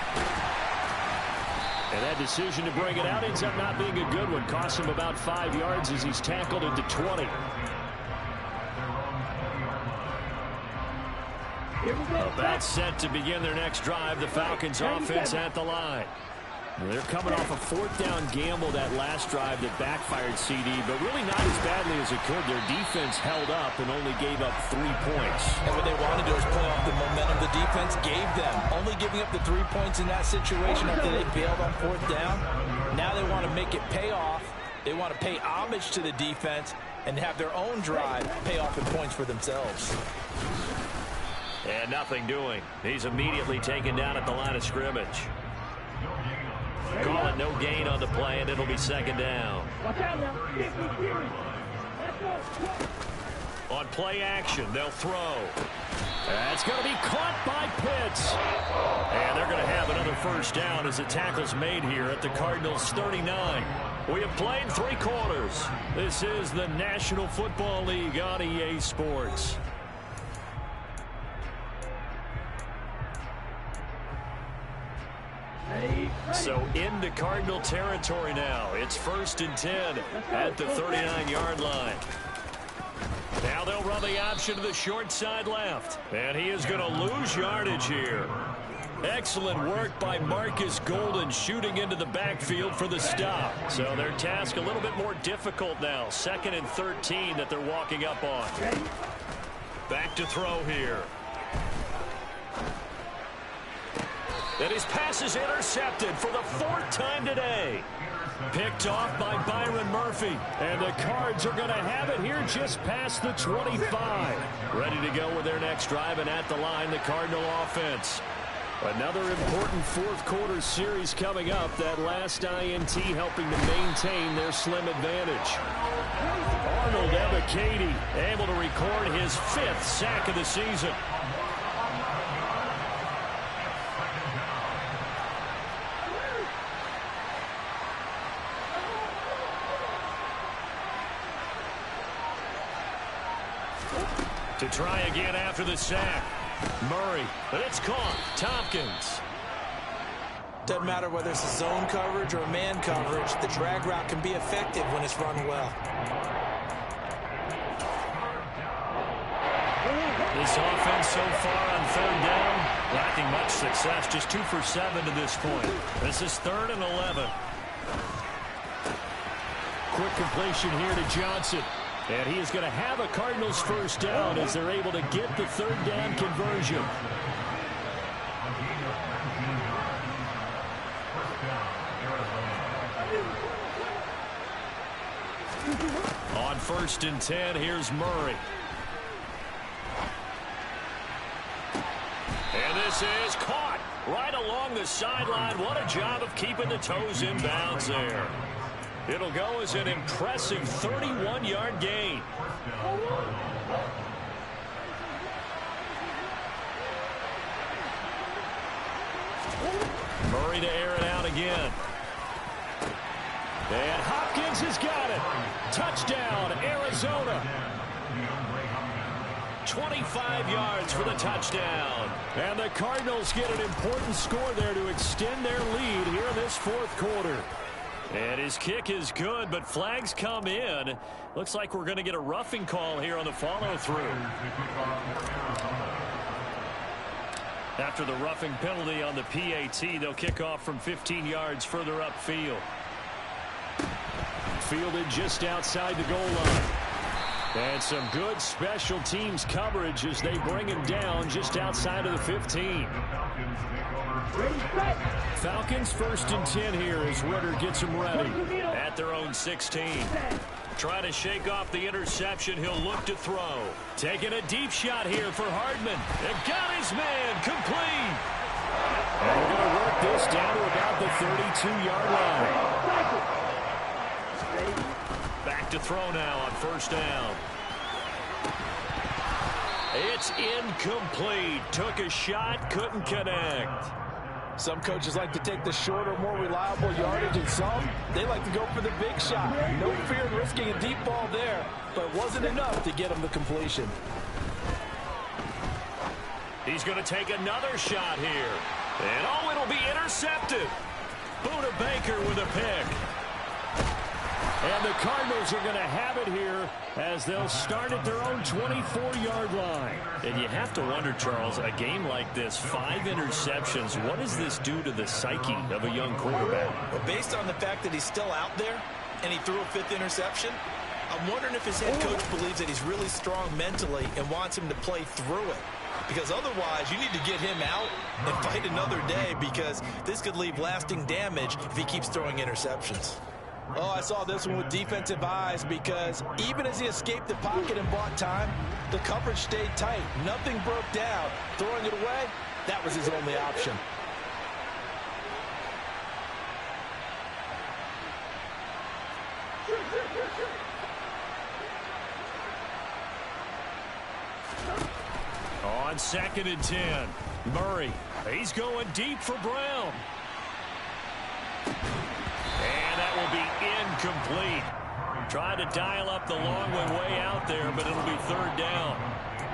And that decision to bring it out ends up not being a good one. Costs him about 5 yards as he's tackled into 20. Here we go. About set to begin their next drive. The Falcons offense at the line. They're coming off a fourth down gamble that last drive that backfired CD, but really not as badly as it could. Their defense held up and only gave up 3 points. And what they want to do is play off the momentum the defense gave them. Only giving up the 3 points in that situation after they bailed on fourth down. Now they want to make it pay off. They want to pay homage to the defense and have their own drive pay off in points for themselves. And nothing doing. He's immediately taken down at the line of scrimmage. Call it no gain on the play, and it'll be second down. On play action, they'll throw. That's going to be caught by Pitts. And they're going to have another first down as the tackle's made here at the Cardinals' 39. We have played 3 quarters. This is the National Football League on EA Sports. So into Cardinal territory now. It's 1st and 10 at the 39-yard line. Now they'll run the option to the short side left. And he is going to lose yardage here. Excellent work by Marcus Golden shooting into the backfield for the stop. So their task a little bit more difficult now. 2nd and 13 that they're walking up on. Back to throw here. And his pass is intercepted for the 4th time today. Picked off by Byron Murphy. And the Cards are going to have it here just past the 25. Ready to go with their next drive, and at the line, the Cardinal offense. Another important 4th quarter series coming up. That last INT helping to maintain their slim advantage. Arnold Ebiketie able to record his 5th sack of the season. To try again after the sack. Murray, but it's caught. Tompkins. Doesn't matter whether it's a zone coverage or man coverage, the drag route can be effective when it's run well. This offense so far on 3rd down, lacking much success. Just 2 for 7 to this point. This is 3rd and 11. Quick completion here to Johnson. And he is going to have a Cardinals first down as they're able to get the 3rd down conversion. On 1st and 10, here's Murray. And this is caught right along the sideline. What a job of keeping the toes in bounds there. It'll go as an impressive 31-yard gain. Murray to air it out again. And Hopkins has got it. Touchdown, Arizona. 25 yards for the touchdown. And the Cardinals get an important score there to extend their lead here in this 4th quarter. And his kick is good, but flags come in. Looks like we're going to get a roughing call here on the follow-through. After the roughing penalty on the PAT, they'll kick off from 15 yards further upfield. Fielded just outside the goal line. And some good special teams coverage as they bring him down just outside of the 15. Falcons 1st and 10 here as Ritter gets them ready at their own 16. Trying to shake off the interception. He'll look to throw. Taking a deep shot here for Hardman. And got his man complete. And we're going to work this down to about the 32-yard line. Back to throw now on 1st down. It's incomplete. Took a shot, couldn't connect. Some coaches like to take the shorter, more reliable yardage, and some, they like to go for the big shot. No fear in risking a deep ball there, but it wasn't enough to get him the completion. He's going to take another shot here. And it'll be intercepted. Buda Baker with a pick. And the Cardinals are going to have it here as they'll start at their own 24-yard line. And you have to wonder, Charles, a game like this, 5 interceptions, what does this do to the psyche of a young quarterback? Well, based on the fact that he's still out there and he threw a 5th interception, I'm wondering if his head coach believes that he's really strong mentally and wants him to play through it. Because otherwise, you need to get him out and fight another day, because this could leave lasting damage if he keeps throwing interceptions. Oh, I saw this one with defensive eyes, because even as he escaped the pocket and bought time, the coverage stayed tight. Nothing broke down. Throwing it away, that was his only option. On 2nd and 10, Murray. He's going deep for Brown. And that will be incomplete. Trying to dial up the long way out there, but it'll be 3rd down.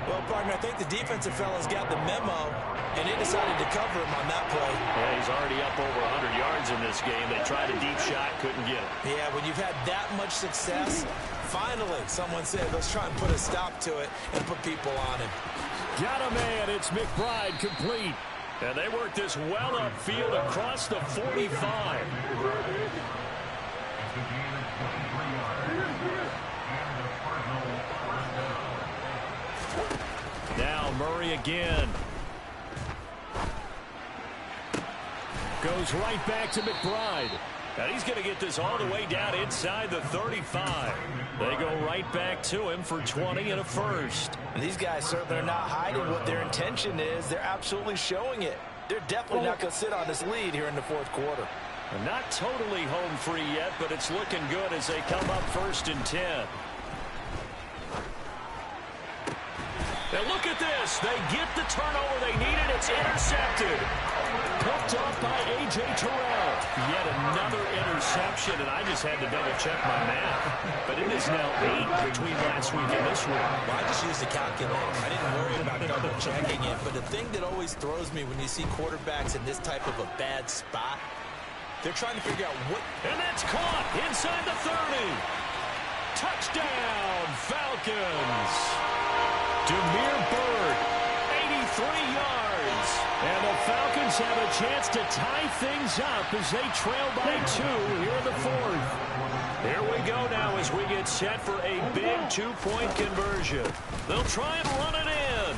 Well, partner, I think the defensive fellas got the memo, and they decided to cover him on that play. Yeah, he's already up over 100 yards in this game. They tried a deep shot, couldn't get it. Yeah, when you've had that much success, finally someone said, let's try and put a stop to it and put people on him. Got a man. It's McBride, complete. And they work this well upfield across the 45. Now Murray again. Goes right back to McBride. And he's going to get this all the way down inside the 35. They go right back to him for 20 and a first. And these guys certainly are not hiding what their intention is. They're absolutely showing it. They're definitely not going to sit on this lead here in the 4th quarter. And not totally home free yet, but it's looking good as they come up 1st and 10. Now look at this. They get the turnover they needed. It's intercepted. Picked off by A.J. Terrell. Yet another interception, and I just had to double-check my math. But it is now 8 between last week and this week. Well, I just used the calculator. I didn't worry about double-checking it. But the thing that always throws me when you see quarterbacks in this type of a bad spot, they're trying to figure out what... And that's caught inside the 30. Touchdown, Falcons. Demir Bird, 83 yards. And the Falcons have a chance to tie things up as they trail by 2 here in the 4th. Here we go now as we get set for a big 2-point conversion. They'll try and run it in.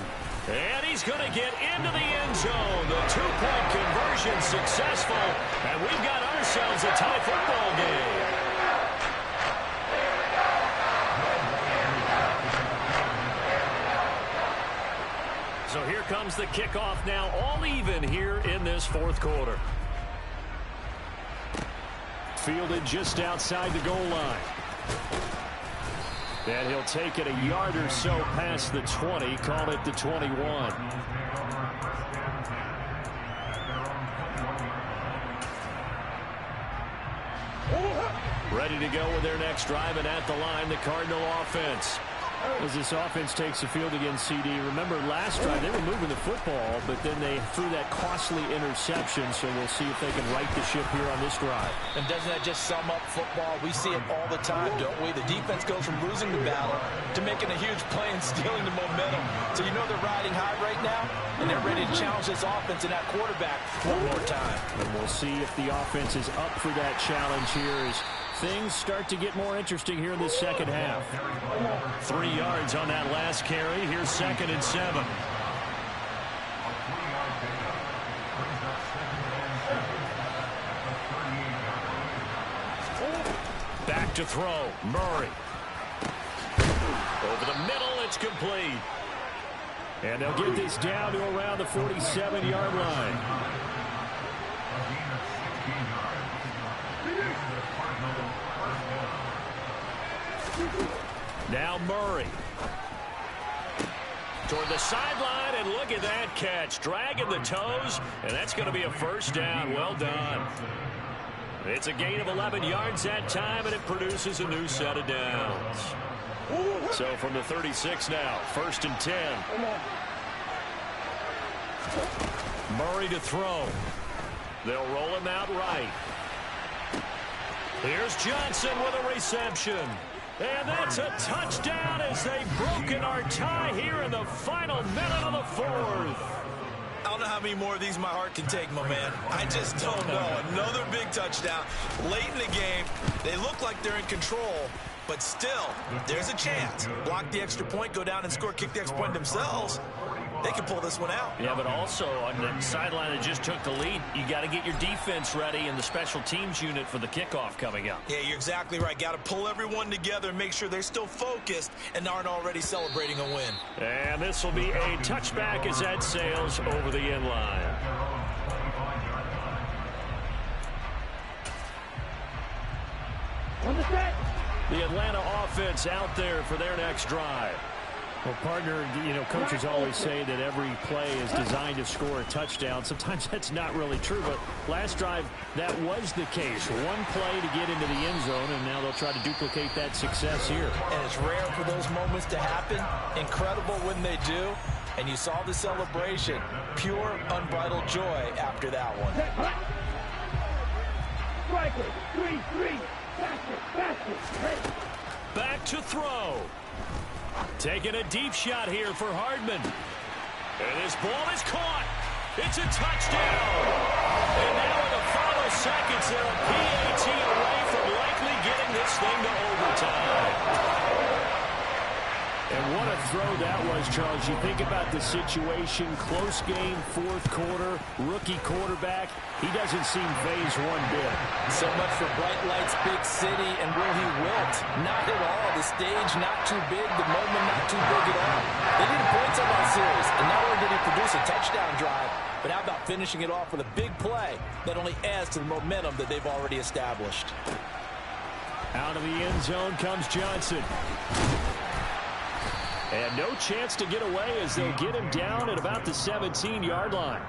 And he's going to get into the end zone. The 2-point conversion successful. And we've got ourselves a tie football game. So here comes the kickoff now, all even here in this 4th quarter. Fielded just outside the goal line. And he'll take it a yard or so past the 20, call it the 21. Ready to go with their next drive, and at the line, the Cardinal offense. As this offense takes the field against CD, remember last drive they were moving the football, but then they threw that costly interception, so we'll see if they can right the ship here on this drive. And doesn't that just sum up football? We see it all the time, don't we? The defense goes from losing the battle to making a huge play and stealing the momentum. So you know they're riding high right now, and they're ready to challenge this offense and that quarterback one more time. And we'll see if the offense is up for that challenge here as things start to get more interesting here in the second half. 3 yards on that last carry. Here's 2nd and 7. Back to throw. Murray. Over the middle. It's complete. And they'll get this down to around the 47-yard line. Now Murray. Toward the sideline, and look at that catch. Dragging the toes, and that's going to be a first down. Well done. It's a gain of 11 yards that time, and it produces a new set of downs. So from the 36 now, 1st and 10. Murray to throw. They'll roll him out right. Here's Johnson with a reception. And that's a touchdown as they've broken our tie here in the final minute of the fourth. I don't know how many more of these my heart can take, my man. I just don't know. Another big touchdown. Late in the game, they look like they're in control, but still, there's a chance. Block the extra point, go down and score, kick the extra point themselves. They can pull this one out. Yeah, but also on the sideline that just took the lead, you got to get your defense ready and the special teams unit for the kickoff coming up. Yeah, you're exactly right. Got to pull everyone together and make sure they're still focused and aren't already celebrating a win. And this will be a touchback as that sails over the end line. On the set. The Atlanta offense out there for their next drive. Well, partner, you know, coaches always say that every play is designed to score a touchdown. Sometimes that's not really true, but last drive, that was the case. One play to get into the end zone, and now they'll try to duplicate that success here. And it's rare for those moments to happen. Incredible when they do. And you saw the celebration. Pure, unbridled joy after that one. Striker, 3-3. Faster. Back to throw. Taking a deep shot here for Hardman. And this ball is caught. It's a touchdown. And now in the final seconds, they're a PAT away from likely getting this thing to overtime. And what a throw that was, Charles. You think about the situation, close game, fourth quarter, rookie quarterback. He doesn't seem phased one bit. So much for bright lights, big city, and will he wilt? Not at all. The stage not too big, the moment not too big at all. They needed points on that series, and not only did he produce a touchdown drive, but how about finishing it off with a big play that only adds to the momentum that they've already established. Out of the end zone comes Johnson. And no chance to get away as they'll get him down at about the 17-yard line.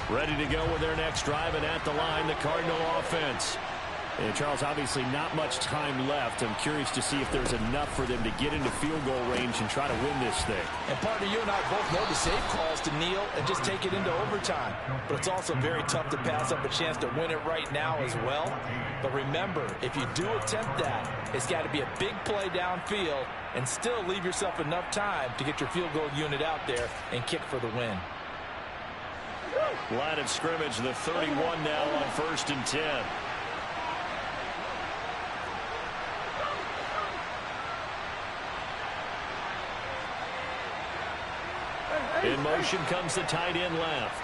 Ready to go with their next drive, and at the line, the Cardinal offense. And Charles, obviously not much time left. I'm curious to see if there's enough for them to get into field goal range and try to win this thing. And partner, you and I both know the safe calls to kneel and just take it into overtime. But it's also very tough to pass up a chance to win it right now as well. But remember, if you do attempt that, it's got to be a big play downfield and still leave yourself enough time to get your field goal unit out there and kick for the win. Line of scrimmage, the 31 now on 1st and 10. In motion comes the tight end left.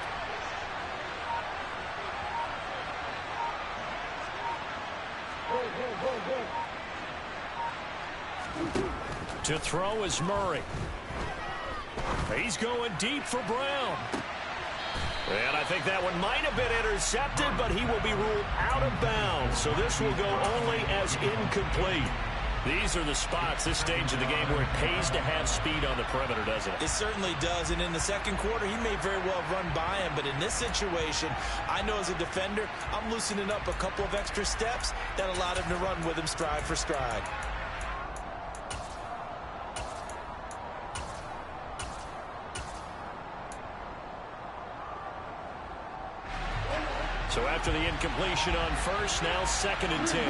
To throw is Murray. He's going deep for Brown. And I think that one might have been intercepted, but he will be ruled out of bounds. So this will go only as incomplete. These are the spots, this stage of the game, where it pays to have speed on the perimeter, doesn't it? It certainly does, and in the second quarter, he may very well run by him, but in this situation, I know as a defender, I'm loosening up a couple of extra steps that allowed him to run with him stride for stride. So after the incompletion on first, now 2nd and 10.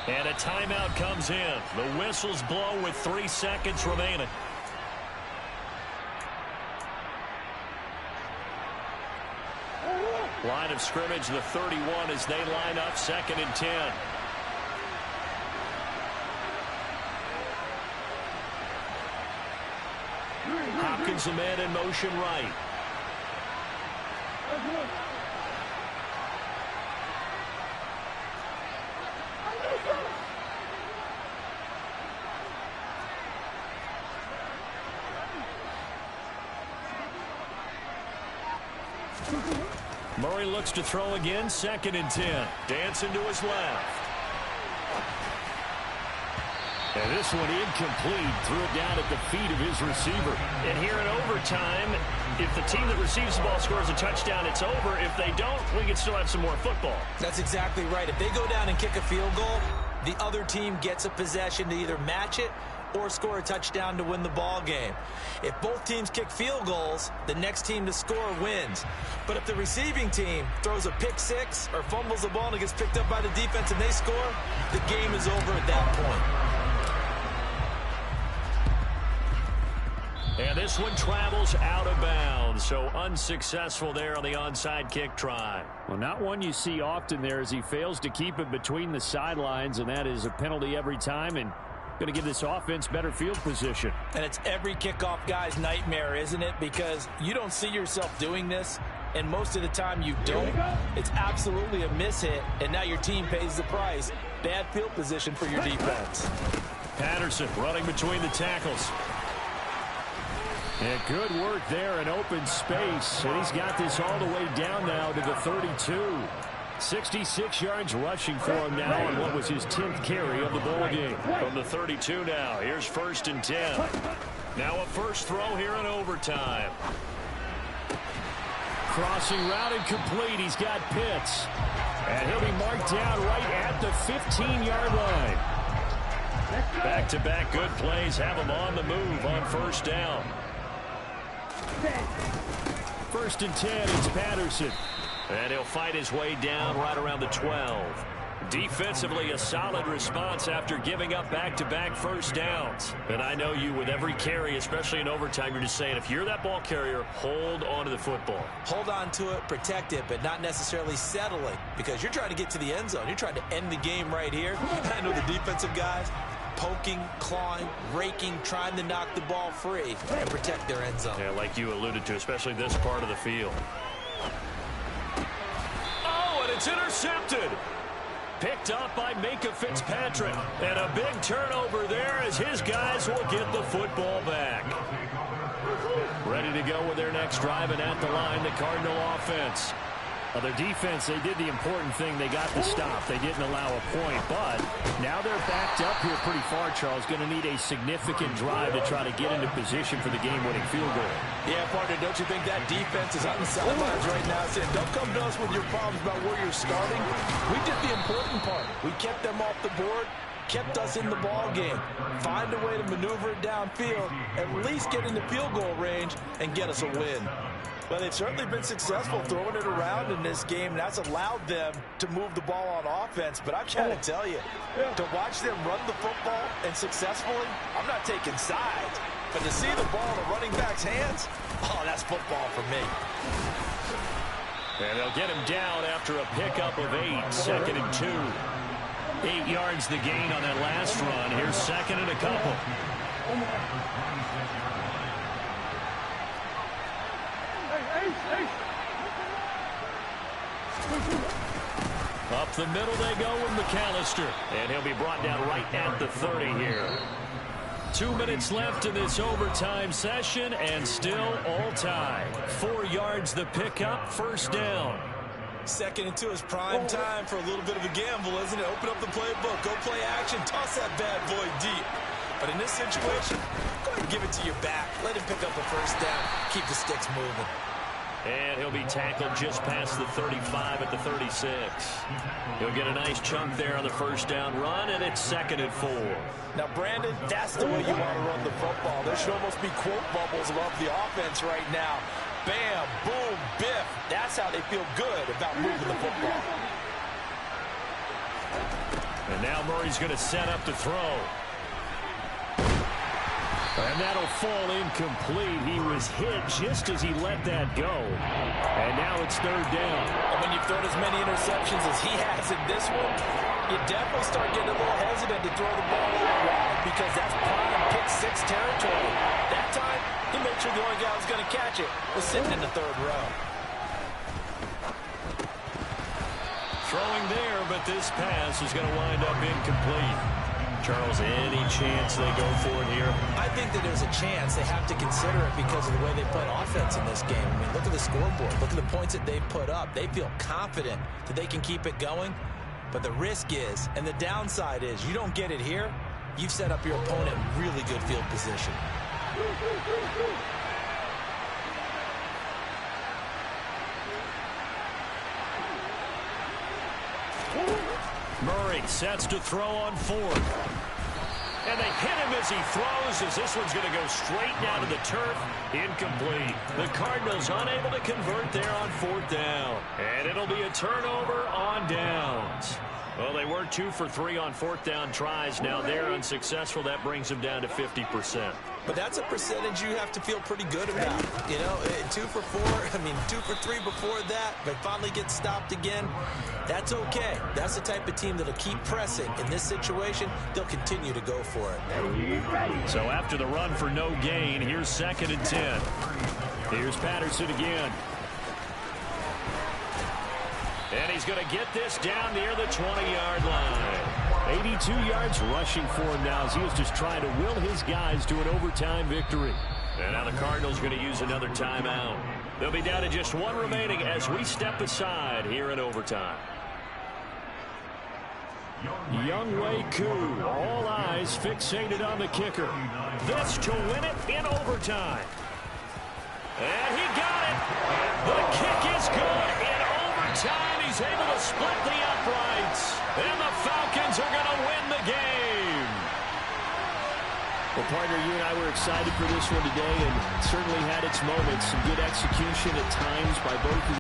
And a timeout comes in. The whistles blow with 3 seconds remaining. Line of scrimmage, the 31 as they line up 2nd and 10. Hopkins, a man in motion right. Murray looks to throw again, 2nd and 10. Dancing to his left. And this one incomplete. Threw it down at the feet of his receiver. And here in overtime, if the team that receives the ball scores a touchdown, it's over. If they don't, we can still have some more football. That's exactly right. If they go down and kick a field goal, the other team gets a possession to either match it or score a touchdown to win the ball game. If both teams kick field goals, the next team to score wins. But if the receiving team throws a pick six or fumbles the ball and it gets picked up by the defense and they score, the game is over at that point. And this one travels out of bounds, so unsuccessful there on the onside kick try. Well, not one you see often there as he fails to keep it between the sidelines, and that is a penalty every time and going to give this offense better field position. And it's every kickoff guy's nightmare, isn't it? Because you don't see yourself doing this, and most of the time you don't. It's absolutely a mishit, and now your team pays the price. Bad field position for your defense. Patterson running between the tackles. And good work there in open space. And he's got this all the way down now to the 32. 66 yards rushing for him now on what was his 10th carry of the ball game. From the 32 now, here's 1st and 10. Now a first throw here in overtime. Crossing route incomplete. He's got Pitts. And he'll be marked down right at the 15-yard line. Back-to-back good plays have him on the move on first down. 1st and 10, it's Patterson. And he'll fight his way down right around the 12. Defensively, a solid response after giving up back-to-back first downs. And I know you, with every carry, especially in overtime, you're just saying, if you're that ball carrier, hold on to the football. Hold on to it, protect it, but not necessarily settling, because you're trying to get to the end zone. You're trying to end the game right here. I know the defensive guys poking, clawing, raking, trying to knock the ball free and protect their end zone. Yeah, like you alluded to, especially this part of the field. Oh, and it's intercepted. Picked up by Minka Fitzpatrick. And a big turnover there as his guys will get the football back. Ready to go with their next drive, and at the line, the Cardinal offense. Well, their defense, they did the important thing. They got the stop. They didn't allow a point, but now they're backed up here pretty far, Charles. Going to need a significant drive to try to get into position for the game-winning field goal. Yeah, partner, don't you think that defense is on the sidelines right now saying, don't come to us with your problems about where you're starting. We did the important part. We kept them off the board, kept us in the ball game. Find a way to maneuver it downfield, at least get into field goal range, and get us a win. Well, they've certainly been successful throwing it around in this game. That's allowed them to move the ball on offense. But I'm trying to tell you, to watch them run the football and successfully, I'm not taking sides. But to see the ball in the running back's hands, oh, that's football for me. And they'll get him down after a pickup of 8, 2nd and 2. 8 yards the gain on that last run. Here's 2nd and a couple. Up the middle they go with McAllister. And he'll be brought down right at the 30 here. 2 minutes left in this overtime session, and still all tied. 4 yards the pickup, first down. 2nd and 2 is prime time for a little bit of a gamble, isn't it? Open up the playbook, go play action, toss that bad boy deep. But in this situation, go ahead and give it to your back. Let him pick up a first down, keep the sticks moving. And he'll be tackled just past the 35 at the 36. He'll get a nice chunk there on the first down run, and it's 2nd and 4. Now, Brandon, that's the way you want to run the football. There should almost be quote bubbles above the offense right now. Bam, boom, biff. That's how they feel good about moving the football. And now Murray's going to set up to throw. And that'll fall incomplete. He was hit just as he let that go. And now it's 3rd down. And when you've thrown as many interceptions as he has in this one, you definitely start getting a little hesitant to throw the ball out wide because that's prime pick 6 territory. That time, he made sure the only guy who was going to catch it was sitting in the 3rd row. Throwing there, but this pass is going to wind up incomplete. Charles, any chance they go for it here? I think that there's a chance. They have to consider it because of the way they played offense in this game. I mean, look at the scoreboard. Look at the points that they've put up. They feel confident that they can keep it going. But the risk is, and the downside is, you don't get it here, you've set up your opponent in really good field position. Murray sets to throw on fourth. And they hit him as he throws, as this one's going to go straight down to the turf. Incomplete. The Cardinals unable to convert there on fourth down. And it'll be a turnover on downs. Well, they were 2 for 3 on fourth down tries. Now they're unsuccessful. That brings them down to 50%. But that's a percentage you have to feel pretty good about. You know, 2 for 4, 2 for 3 before that. They finally get stopped again. That's okay. That's the type of team that'll keep pressing. In this situation, they'll continue to go for it. So after the run for no gain, here's 2nd and 10. Here's Patterson again. And he's going to get this down near the 20-yard line. 82 yards rushing for him now as he is just trying to will his guys to an overtime victory. And now the Cardinals are going to use another timeout. They'll be down to just 1 remaining as we step aside here in overtime. Younghoe Koo, all eyes fixated on the kicker. This to win it in overtime. And he got it. The kick is good in overtime. He's able to split the uprights. And the Falcons are going to win the game. Well, partner, you and I were excited for this one today and certainly had its moments. Some good execution at times by both of